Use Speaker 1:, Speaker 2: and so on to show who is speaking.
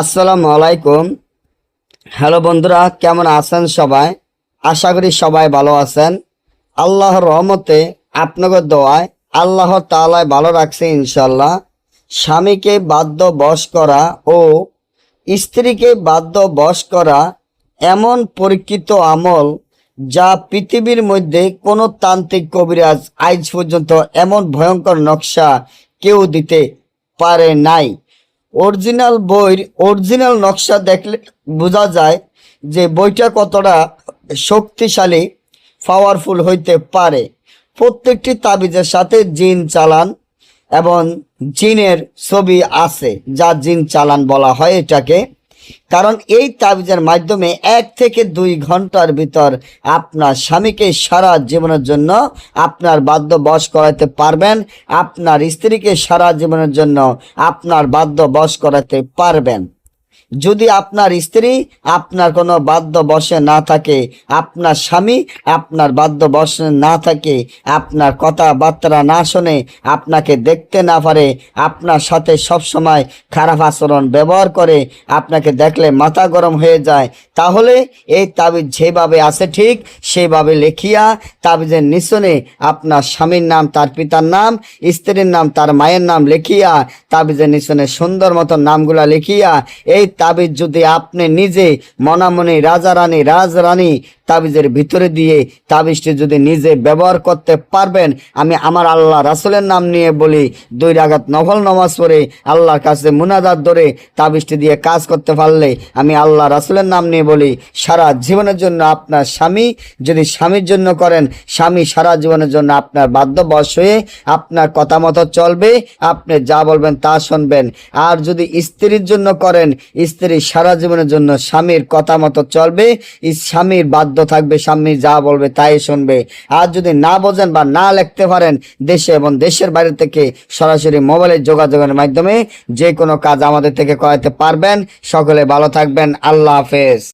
Speaker 1: আসসালামু আলাইকুম। হ্যালো বন্ধুরা, কেমন আছেন সবাই? আশা করি সবাই ভালো আছেন। আল্লাহর রহমতে আপনাদের দোয়ায় আল্লাহ তাআলা ভালো রাখছে ইনশাল্লাহ। স্বামীকে বাধ্য বশ করা ও স্ত্রীকে বাধ্য বশ করা এমন পরীক্ষিত আমল যা পৃথিবীর মধ্যে কোনো তান্ত্রিক কবিরাজ আজ পর্যন্ত এমন ভয়ঙ্কর নকশা কেউ দিতে পারে নাই। অরিজিনাল বইয়ের অরিজিনাল নকশা দেখলে বোঝা যায় যে বইটা কতটা শক্তিশালী, পাওয়ারফুল হইতে পারে। প্রত্যেকটি তাবিজের সাথে জিন চালান এবং জিনের ছবি আছে, যা জিন চালান বলা হয় এটাকে। কারণ এই তাবিজের মাধ্যমে 1 থেকে 2 ঘন্টার ভিতর আপনার স্বামীকে সারা জীবনের জন্য আপনার বাধ্য বশ করাতে পারবেন, আপনার স্ত্রীকে সারা জীবনের জন্য আপনার বাধ্য বশ করাতে পারবেন। যদি আপনার স্ত্রী আপনার কোনো বাধ্য বশে না থাকে, আপনার স্বামী আপনার বাধ্য বশে না থাকে, আপনার কথাবার্তা না শোনে, আপনাকে দেখতে না পারে, আপনার সাথে সবসময় খারাপ আচরণ ব্যবহার করে, আপনাকে দেখলে মাথা গরম হয়ে যায়, তাহলে এই তাবিজ যেভাবে আছে ঠিক সেইভাবে লেখিয়া তাবিজের নিচনে আপনার স্বামীর নাম, তার পিতার নাম, স্ত্রীর নাম, তার মায়ের নাম লিখিয়া তাবিজের নিচনে সুন্দর মতো নামগুলা লিখিয়া এই তাবিজ যদি আপনি নিজে মনামনি রাজরানী তাবিজের ভিতরে দিয়ে তাবিজটি যদি নিজে ব্যবহার করতে পারবেন, আমি আমার আল্লাহ রাসূলের নাম নিয়ে বলি, 2 রাকাত নফল নামাজ পড়ে আল্লাহর কাছে মুনাজাত ধরে তাবিজটি দিয়ে কাজ করতে পারলে, আমি আল্লাহ রাসূলের নাম নিয়ে বলি, সারা জীবনের জন্য আপনার স্বামী, যদি স্বামীর জন্য করেন, স্বামী সারা জীবনের জন্য আপনার বাধ্য বশ হয়ে আপনার কথা মতো চলবে, আপনি যা বলবেন তা শুনবেন। আর যদি স্ত্রীর জন্য করেন, স্ত্রী সারা জীবনের জন্য স্বামীর কথা মতো চলবে, স্বামীর বাধ্য থাকবে, স্বামী যা বলবে তাই শুনবে। আর যদি না বোঝেন বা না লিখতে পারেন, দেশে এবং দেশের বাইরে থেকে সরাসরি মোবাইলের যোগাযোগের মাধ্যমে যে কোনো কাজ আমাদের থেকে করাতে পারবেন। সকলে ভালো থাকবেন। আল্লাহ হাফেজ।